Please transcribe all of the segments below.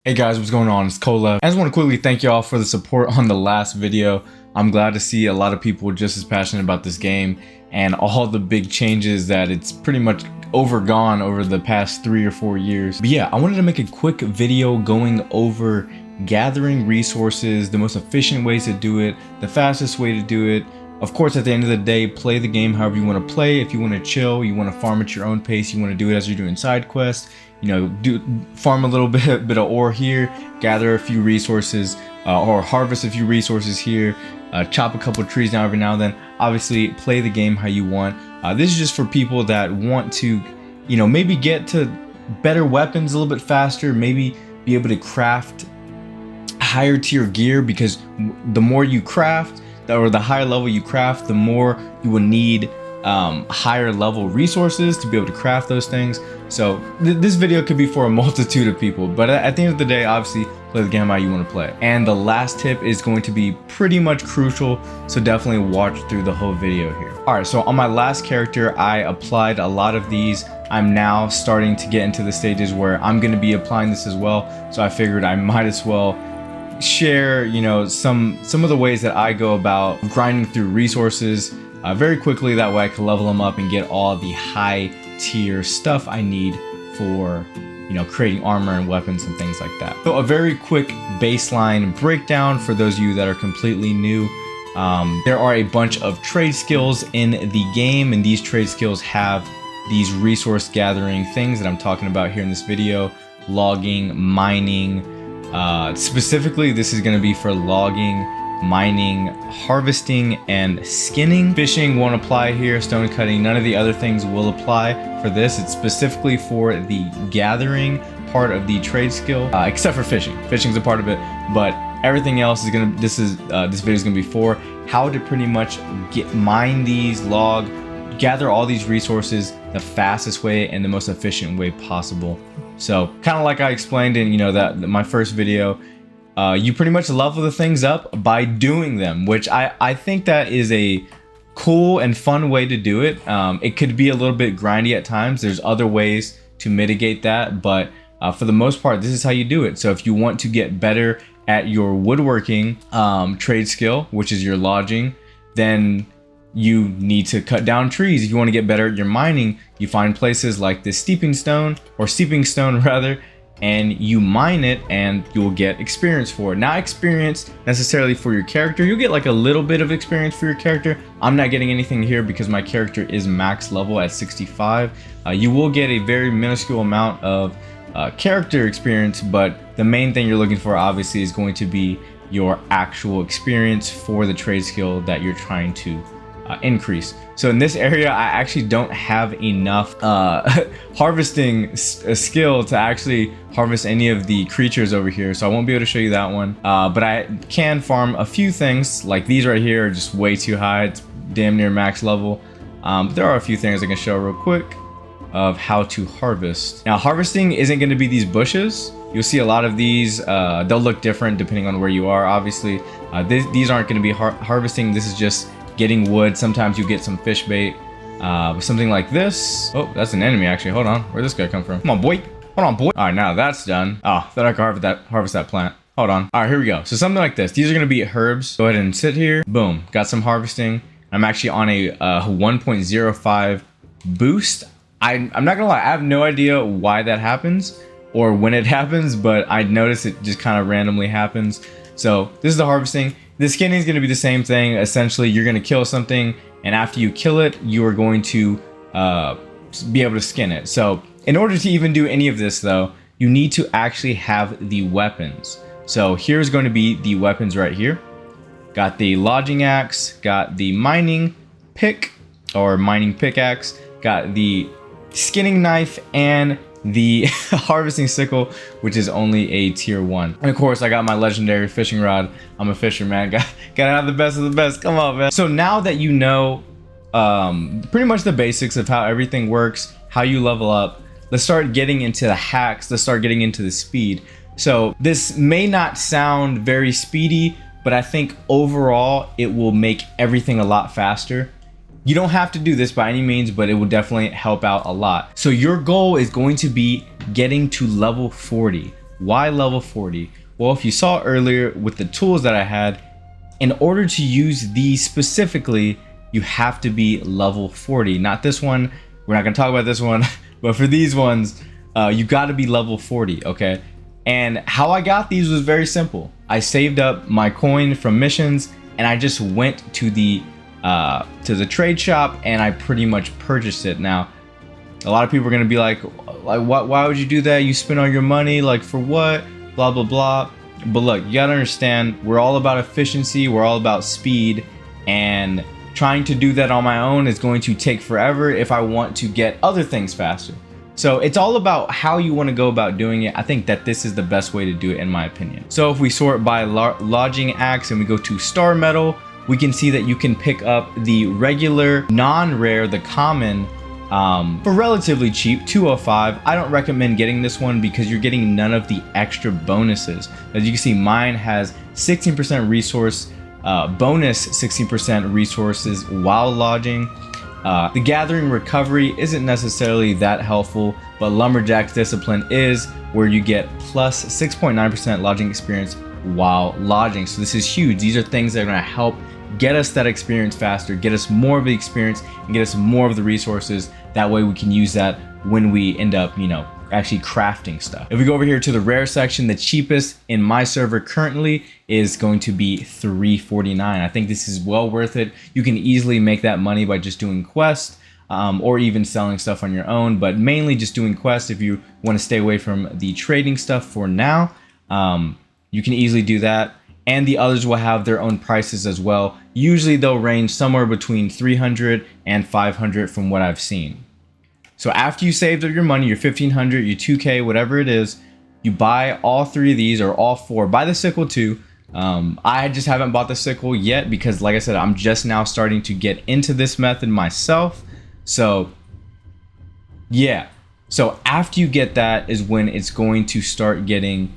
Hey guys, what's going on? It's Cola. I just want to quickly thank y'all for the support on the last video. I'm glad to see a lot of people just as passionate about this game and all the big changes that it's pretty much overgone over the past 3 or 4 years. But yeah, I wanted to make a quick video going over gathering resources, the most efficient ways to do it, the fastest way to do it. Of course, at the end of the day, play the game however you want to play. If you want to chill, you want to farm at your own pace, you want to do it as you're doing side quests, you know, farm a little bit of ore here, gather a few resources, or harvest a few resources here, chop a couple trees down every now and then. Obviously, play the game how you want. This is just for people that want to, you know, maybe get to better weapons a little bit faster, maybe be able to craft higher tier gear, because the more you craft, or the higher level you craft, the more you will need higher level resources to be able to craft those things. So this video could be for a multitude of people, but at the end of the day, obviously play the game how you want to play it. And the last tip is going to be pretty much crucial, so definitely watch through the whole video here. All right, so on my last character, I applied a lot of these. I'm now starting to get into the stages where I'm going to be applying this as well, so I figured I might as well share, you know, some of the ways that I go about grinding through resources very quickly. That way I can level them up and get all the high tier stuff I need for, you know, creating armor and weapons and things like that. So a very quick baseline breakdown for those of you that are completely new. There are a bunch of trade skills in the game, and these trade skills have these resource gathering things that I'm talking about here in this video: logging, mining. Specifically, this is going to be for logging, mining, harvesting, and skinning. Fishing won't apply here. Stone cutting, none of the other things will apply for this. It's specifically for the gathering part of the trade skill, except for fishing. Fishing's a part of it, but everything else is gonna. This video is gonna be for how to pretty much mine these, log, gather all these resources the fastest way and the most efficient way possible. So kind of like I explained in, you know, that my first video, you pretty much level the things up by doing them, which I think that is a cool and fun way to do it. It could be a little bit grindy at times. There's other ways to mitigate that, but for the most part, this is how you do it. So if you want to get better at your woodworking trade skill, which is your lodging, then you need to cut down trees. If you want to get better at your mining, you find places like this steeping stone rather, and you mine it and you'll get experience for it. Not experience necessarily for your character. You'll get like a little bit of experience for your character. I'm not getting anything here because my character is max level at 65. You will get a very minuscule amount of character experience, but the main thing you're looking for obviously is going to be your actual experience for the trade skill that you're trying to increase. So in this area, I actually don't have enough harvesting skill to actually harvest any of the creatures over here, so I won't be able to show you that one. But I can farm a few things, like these right here are just way too high. It's damn near max level. But there are a few things I can show real quick of how to harvest. Now, harvesting isn't going to be these bushes. You'll see a lot of these. They'll look different depending on where you are. Obviously, these aren't going to be harvesting. This is just getting wood. Sometimes you get some fish bait, something like this. Oh, that's an enemy actually. Hold on, where'd this guy come from? Come on, boy. Hold on, boy. All right, now that's done. Oh, thought I could harvest that plant. Hold on. All right, here we go. So something like this. These are gonna be herbs. Go ahead and sit here. Boom, got some harvesting. I'm actually on a 1.05 boost. I'm not gonna lie, I have no idea why that happens or when it happens, but I notice it just kind of randomly happens. So this is the harvesting. The skinning is going to be the same thing. Essentially, you're going to kill something, and after you kill it, you are going to be able to skin it. So in order to even do any of this, though, you need to actually have the weapons. So here's going to be the weapons right here. Got the lodging axe, got the mining pick or mining pickaxe, got the skinning knife, and the harvesting sickle, which is only a tier 1. And of course, I got my legendary fishing rod. I'm a fisherman. Gotta have the best of the best. Come on, man. So now that you know pretty much the basics of how everything works, how you level up, let's start getting into the hacks. Let's start getting into the speed. So this may not sound very speedy, but I think overall it will make everything a lot faster. You don't have to do this by any means, but it will definitely help out a lot. So your goal is going to be getting to level 40. Why level 40? Well, if you saw earlier with the tools that I had, in order to use these specifically, you have to be level 40. Not this one. We're not going to talk about this one. But for these ones, you got to be level 40, okay? And how I got these was very simple. I saved up my coin from missions, and I just went to the trade shop, and I pretty much purchased it. Now, a lot of people are going to be like, why would you do that? You spend all your money, like, for what? Blah, blah, blah. But look, you got to understand, we're all about efficiency. We're all about speed, and trying to do that on my own is going to take forever if I want to get other things faster. So it's all about how you want to go about doing it. I think that this is the best way to do it, in my opinion. So if we sort by lodging acts and we go to star metal, we can see that you can pick up the regular, non-rare, the common, for relatively cheap, 205. I don't recommend getting this one because you're getting none of the extra bonuses. As you can see, mine has 16% resource bonus, 16% resources while lodging. The gathering recovery isn't necessarily that helpful, but Lumberjack's discipline is, where you get plus 6.9% lodging experience while lodging. So this is huge. These are things that are going to help get us that experience faster, get us more of the experience, and get us more of the resources. That way we can use that when we end up, actually crafting stuff. If we go over here to the rare section, the cheapest in my server currently is going to be 349. I think this is well worth it. You can easily make that money by just doing quests, or even selling stuff on your own, but mainly just doing quests. If you want to stay away from the trading stuff for now, you can easily do that. And the others will have their own prices as well. Usually they'll range somewhere between 300 and 500 from what I've seen. So after you saved up your money, your 1500, your 2K, whatever it is, you buy all three of these, or all four. Buy the sickle too. I just haven't bought the sickle yet because, like I said, I'm just now starting to get into this method myself. So yeah. So after you get that is when it's going to start getting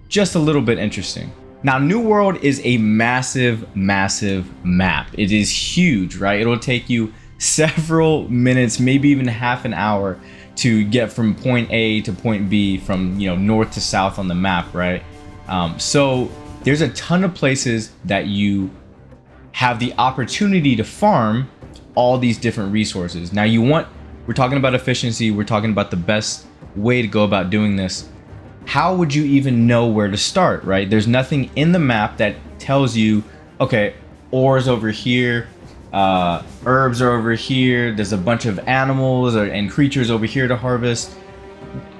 just a little bit interesting. Now, New World is a massive, massive map. It is huge, right? It'll take you several minutes, maybe even half an hour to get from point A to point B, from north to south on the map, right? So there's a ton of places that you have the opportunity to farm all these different resources. Now we're talking about efficiency, we're talking about the best way to go about doing this. How would you even know where to start, right? There's nothing in the map that tells you, okay, ores over here, herbs are over here, there's a bunch of animals and creatures over here to harvest.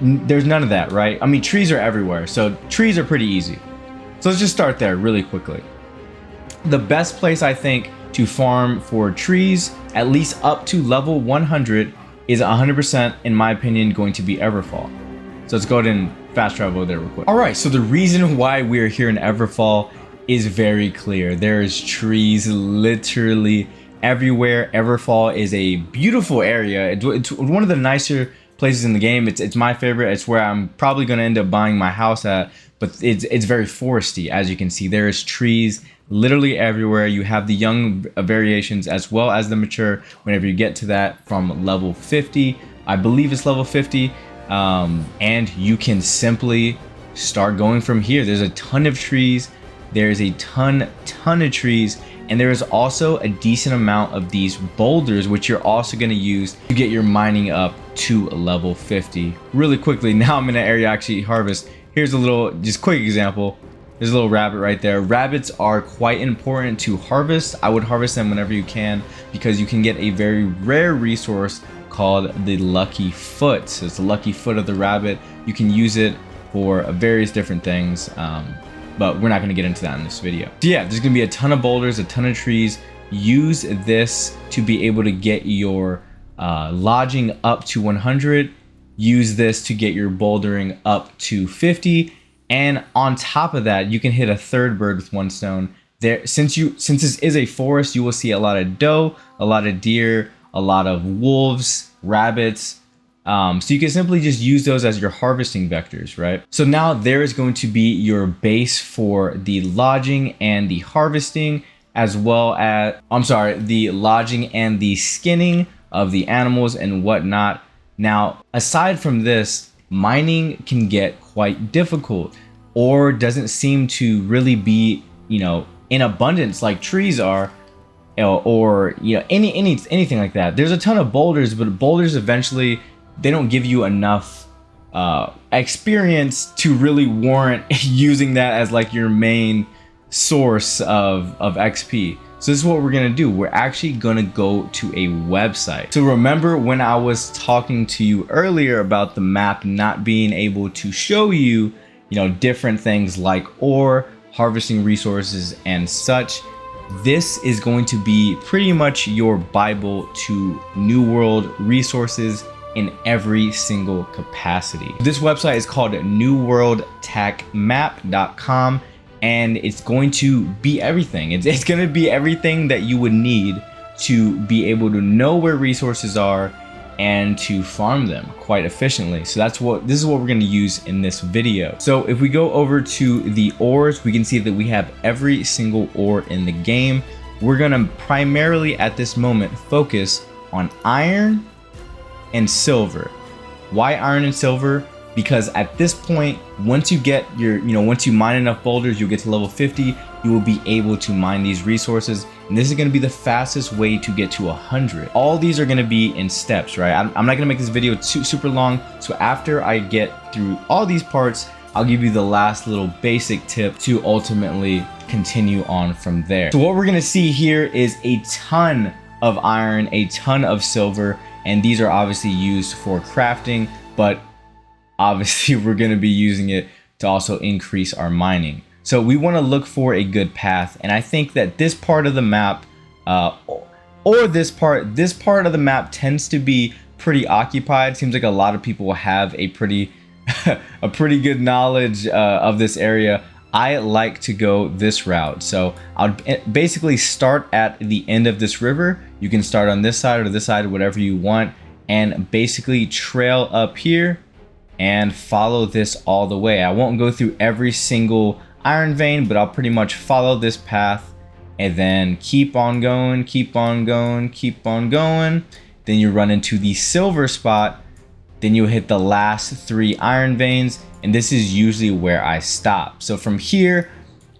There's none of that, right? I mean, trees are everywhere, so trees are pretty easy. So let's just start there really quickly. The best place, I think, to farm for trees, at least up to level 100, is 100%, in my opinion, going to be Everfall. So let's go ahead and fast travel there real quick. All right, so the reason why we're here in Everfall is very clear. There's trees literally everywhere. Everfall is a beautiful area. It's one of the nicer places in the game. It's my favorite. It's where I'm probably going to end up buying my house at, but it's very foresty. As you can see, there's trees literally everywhere. You have the young variations as well as the mature whenever you get to that from level 50. I believe it's level 50. And you can simply start going from here. There's a ton of trees. There's a ton of trees. And there is also a decent amount of these boulders, which you're also going to use to get your mining up to level 50. Really quickly, now I'm in an area actually harvest. Here's a little, just quick example. There's a little rabbit right there. Rabbits are quite important to harvest. I would harvest them whenever you can, because you can get a very rare resource called the lucky foot. So it's the lucky foot of the rabbit. You can use it for various different things, but we're not going to get into that in this video. So yeah, there's going to be a ton of boulders, a ton of trees. Use this to be able to get your lodging up to 100. Use this to get your bouldering up to 50. And on top of that, you can hit a third bird with one stone. There, since this is a forest, you will see a lot of doe, a lot of deer, a lot of wolves, rabbits. So you can simply just use those as your harvesting vectors, right? So now there is going to be your base for the lodging and the harvesting, as well as, the lodging and the skinning of the animals and whatnot. Now, aside from this, mining can get quite difficult, or doesn't seem to really be, you know, in abundance like trees are, or you know, anything like that. There's a ton of boulders, but boulders eventually, they don't give you enough experience to really warrant using that as like your main source of XP. So this is what we're gonna do. We're actually gonna go to a website. So remember when I was talking to you earlier about the map not being able to show you, you know, different things like ore, harvesting resources and such. This is going to be pretty much your Bible to New World resources in every single capacity. This website is called newworldtechmap.com, and it's going to be everything. It's going to be everything that you would need to be able to know where resources are and to farm them quite efficiently. So this is what we're going to use in this video. So if we go over to the ores, we can see that we have every single ore in the game. We're going to primarily at this moment focus on iron and silver. Why iron and silver? Because at this point, once you get your, once you mine enough boulders, you'll get to level 50, you will be able to mine these resources. And this is going to be the fastest way to get to 100. All these are going to be in steps, right? I'm not going to make this video super long. So after I get through all these parts, I'll give you the last little basic tip to ultimately continue on from there. So what we're going to see here is a ton of iron, a ton of silver, and these are obviously used for crafting, but obviously we're going to be using it to also increase our mining. So we want to look for a good path, and I think that this part of the map or this part of the map tends to be pretty occupied. Seems like a lot of people have a pretty a pretty good knowledge of this area. I like to go this route, so I'll basically start at the end of this river. You can start on this side or this side, whatever you want, and basically trail up here and follow this all the way. I won't go through every single iron vein, but I'll pretty much follow this path and then keep on going, keep on going, keep on going. Then you run into the silver spot. Then you hit the last 3 iron veins, and this is usually where I stop. So from here,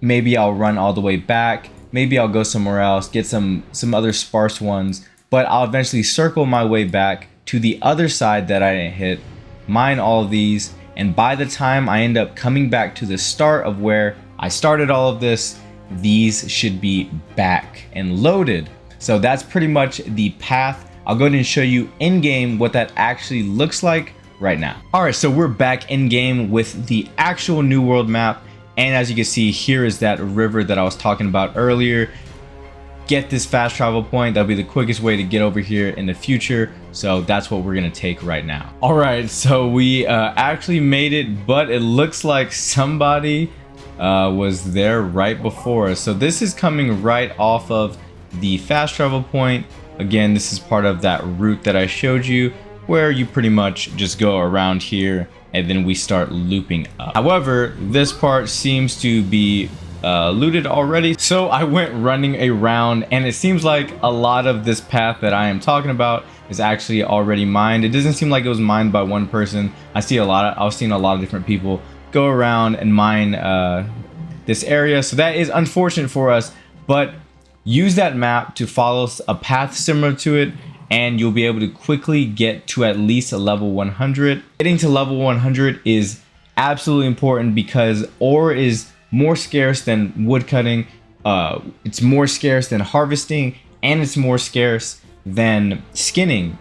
maybe I'll run all the way back. Maybe I'll go somewhere else, get some other sparse ones, but I'll eventually circle my way back to the other side that I didn't hit, mine all of these, and by the time I end up coming back to the start of where I started all of this, these should be back and loaded. So that's pretty much the path. I'll go ahead and show you in game what that actually looks like right now. All right, so we're back in game with the actual New World map, and as you can see, here is that river that I was talking about earlier. Get this fast travel point. That'll be the quickest way to get over here in the future. So that's what we're gonna take right now. All right, so we actually made it, but it looks like somebody was there right before us. So this is coming right off of the fast travel point. Again, this is part of that route that I showed you, where you pretty much just go around here and then we start looping up. However, this part seems to be looted already, so I went running around, and it seems like a lot of this path that I am talking about is actually already mined. It doesn't seem like it was mined by one person. I was seeing a lot of different people go around and mine this area, so that is unfortunate for us, but use that map to follow a path similar to it, and you'll be able to quickly get to at least a level 100. Getting to level 100 is absolutely important because ore is more scarce than wood cutting, it's more scarce than harvesting, and it's more scarce than skinning.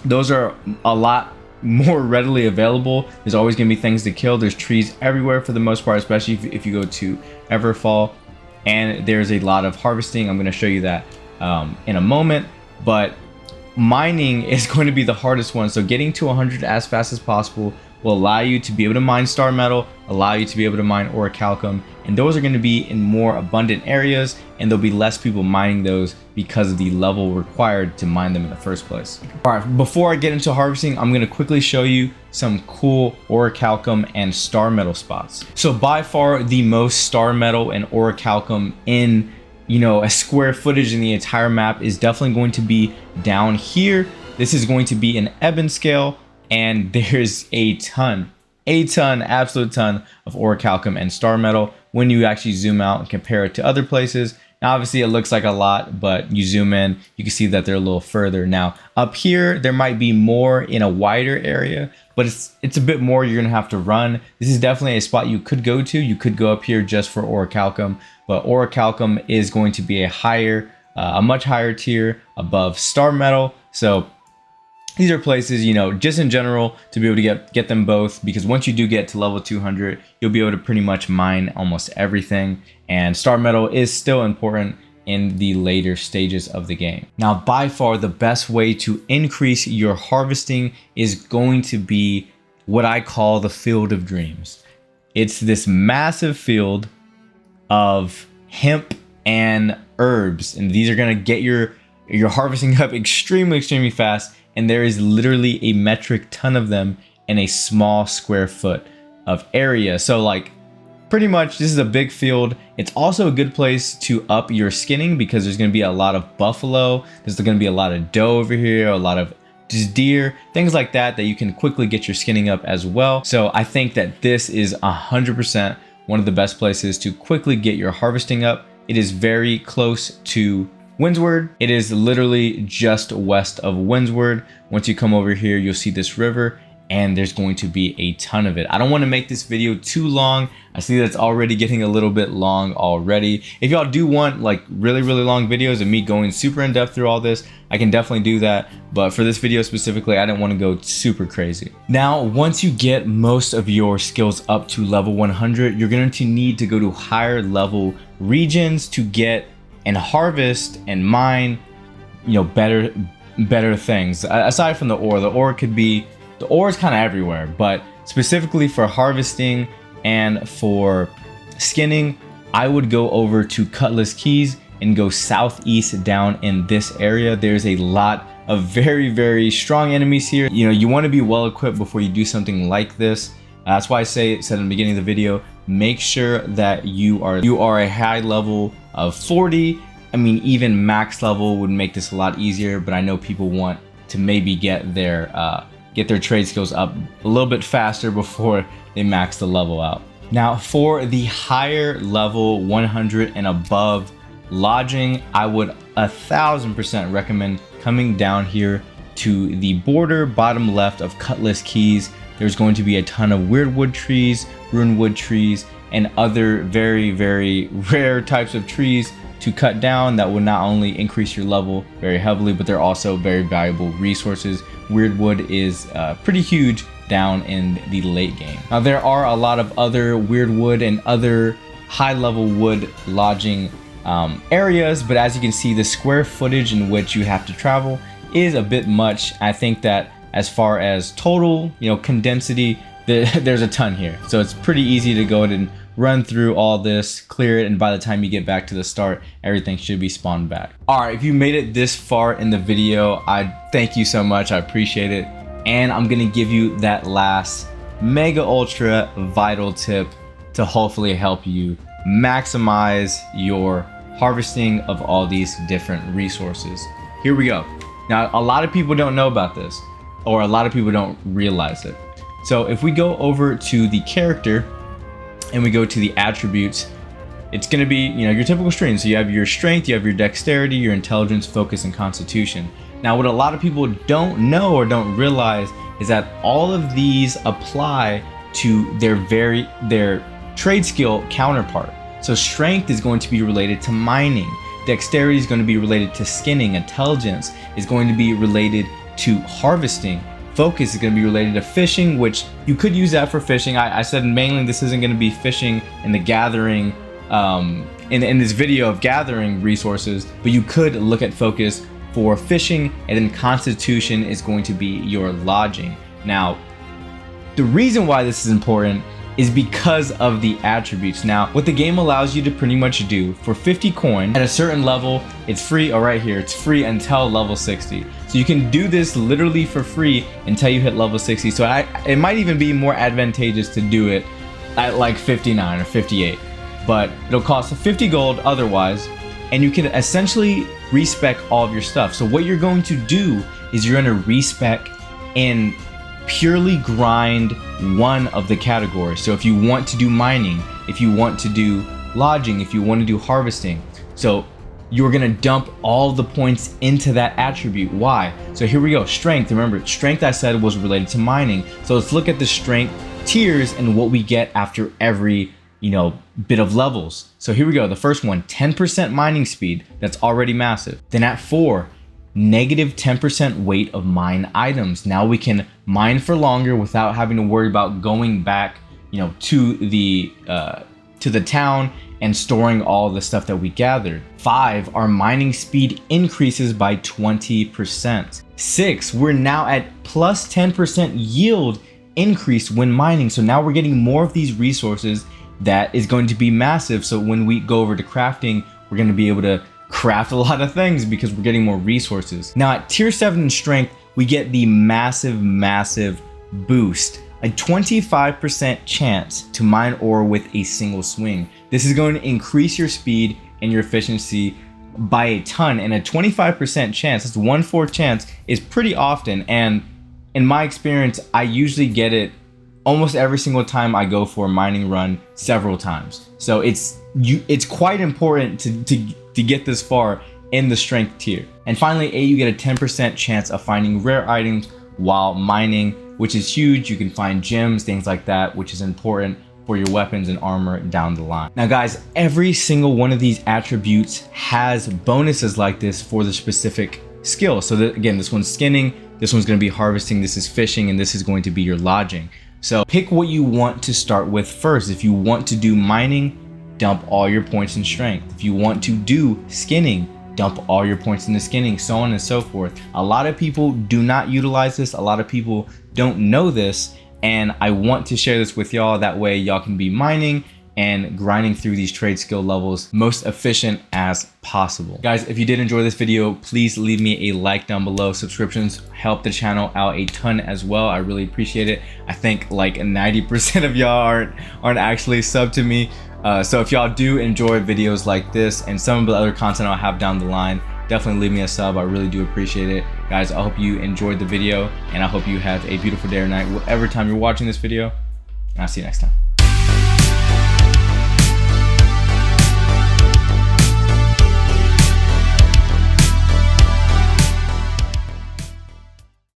Those are a lot more readily available. There's always gonna be things to kill. There's trees everywhere for the most part, especially if you go to Everfall, and there's a lot of harvesting. I'm going to show you that in a moment, but mining is going to be the hardest one. So getting to 100 as fast as possible will allow you to be able to mine star metal, allow you to be able to mine orichalcum, and those are going to be in more abundant areas, and there'll be less people mining those because of the level required to mine them in the first place. All right, before I get into harvesting, I'm going to quickly show you some cool orichalcum and star metal spots. So by far the most star metal and orichalcum in a square footage in the entire map is definitely going to be down here. This is going to be an Eben scale, and there's a ton, absolute ton of orichalcum and star metal when you actually zoom out and compare it to other places. Now, obviously it looks like a lot, but you zoom in, you can see that they're a little further. Now, up here, there might be more in a wider area, but it's a bit more you're gonna have to run. This is definitely a spot you could go to. You could go up here just for orichalcum, but orichalcum is going to be a much higher tier above star metal. So these are places, you know, just in general to be able to get them both, because once you do get to level 200, you'll be able to pretty much mine almost everything. And star metal is still important in the later stages of the game. Now, by far the best way to increase your harvesting is going to be what I call the Field of Dreams. It's this massive field of hemp and herbs, and these are gonna get your harvesting up extremely fast. And there is literally a metric ton of them in a small square foot of area. So like pretty much this is a big field. It's also a good place to up your skinning because there's going to be a lot of buffalo. There's going to be a lot of doe over here, a lot of just deer, things like that you can quickly get your skinning up as well. So I think that this is 100% one of the best places to quickly get your harvesting up. It is very close to Windsward. It is literally just west of Windsward. Once you come over here, you'll see this river, and there's going to be a ton of it. I don't want to make this video too long. I see that it's already getting a little bit long already. If y'all do want like really long videos of me going super in depth through all this, I can definitely do that. But for this video specifically, I didn't want to go super crazy. Now, once you get most of your skills up to level 100, you're going to need to go to higher level regions to get and harvest and mine, you know, better things. Aside from the ore could be, the ore is kind of everywhere, but specifically for harvesting and for skinning, I would go over to Cutlass Keys and go southeast down in this area. There's a lot of very strong enemies here. You know, you want to be well equipped before you do something like this. That's why I said in the beginning of the video, make sure that you are a high level of 40. I mean, even max level would make this a lot easier, but I know people want to maybe get their trade skills up a little bit faster before they max the level out. Now, for the higher level 100 and above lodging, I would 1000% recommend coming down here to the border bottom left of Cutlass Keys. There's going to be a ton of weird wood trees, ruined wood trees, and other very rare types of trees to cut down that will not only increase your level very heavily, but they're also very valuable resources. Weird wood is pretty huge down in the late game. Now, there are a lot of other weird wood and other high level wood lodging areas, but as you can see, the square footage in which you have to travel is a bit much. I think that as far as total, you know, condensity, there's a ton here. So it's pretty easy to go ahead and run through all this, clear it, and by the time you get back to the start, everything should be spawned back. All right, if you made it this far in the video, I thank you so much. I appreciate it. And I'm gonna give you that last mega ultra vital tip to hopefully help you maximize your harvesting of all these different resources. Here we go. Now, a lot of people don't know about this, or a lot of people don't realize it. So if we go over to the character and we go to the attributes, it's going to be, you know, your typical string. So you have your strength, you have your dexterity, your intelligence, focus, and constitution. Now, what a lot of people don't know or don't realize is that all of these apply to their trade skill counterpart. So strength is going to be related to mining. Dexterity is going to be related to skinning. Intelligence is going to be related to harvesting. Focus is going to be related to fishing, which you could use that for fishing. I said mainly this isn't going to be fishing in the gathering, in this video of gathering resources, but you could look at focus for fishing, and then constitution is going to be your lodging. Now, the reason why this is important is because of the attributes. Now, what the game allows you to pretty much do for 50 coin at a certain level, it's free. Oh, right here, it's free until level 60. So you can do this literally for free until you hit level 60. So it might even be more advantageous to do it at like 59 or 58, but it'll cost 50 gold otherwise, and you can essentially respec all of your stuff. So what you're going to do is you're going to respec in purely grind one of the categories. So if you want to do mining, if you want to do lodging, if you want to do harvesting, so you're gonna dump all the points into that attribute. Why? So here we go, strength. Remember, strength I said was related to mining. So let's look at the strength tiers and what we get after every, bit of levels. So here we go, the first one, 10% mining speed. That's already massive. Then at 4, negative 10% weight of mine items. Now we can mine for longer without having to worry about going back, to the town and storing all the stuff that we gathered. 5, our mining speed increases by 20%. 6, we're now at plus 10% yield increase when mining. So now we're getting more of these resources that is going to be massive. So when we go over to crafting, we're going to be able to craft a lot of things because we're getting more resources. Now at tier 7 in strength, we get the massive boost. A 25% chance to mine ore with a single swing. This is going to increase your speed and your efficiency by a ton, and a 25% chance, that's 1/4 chance, is pretty often. And in my experience, I usually get it almost every single time I go for a mining run several times. So it's quite important to get this far in the strength tier. And finally, 8, you get a 10% chance of finding rare items while mining, which is huge. You can find gems, things like that, which is important for your weapons and armor down the line. Now guys, every single one of these attributes has bonuses like this for the specific skill. So again, this one's skinning, this one's going to be harvesting, this is fishing, and this is going to be your lodging. So pick what you want to start with first. If you want to do mining, dump all your points in strength. If you want to do skinning, dump all your points into skinning, so on and so forth. A lot of people do not utilize this. A lot of people don't know this, and I want to share this with y'all. That way y'all can be mining and grinding through these trade skill levels most efficient as possible. Guys, if you did enjoy this video, please leave me a like down below. Subscriptions help the channel out a ton as well. I really appreciate it. I think like 90% of y'all aren't actually subbed to me. So if y'all do enjoy videos like this and some of the other content I'll have down the line, definitely leave me a sub. I really do appreciate it. Guys, I hope you enjoyed the video, and I hope you have a beautiful day or night, whatever time you're watching this video. And I'll see you next time.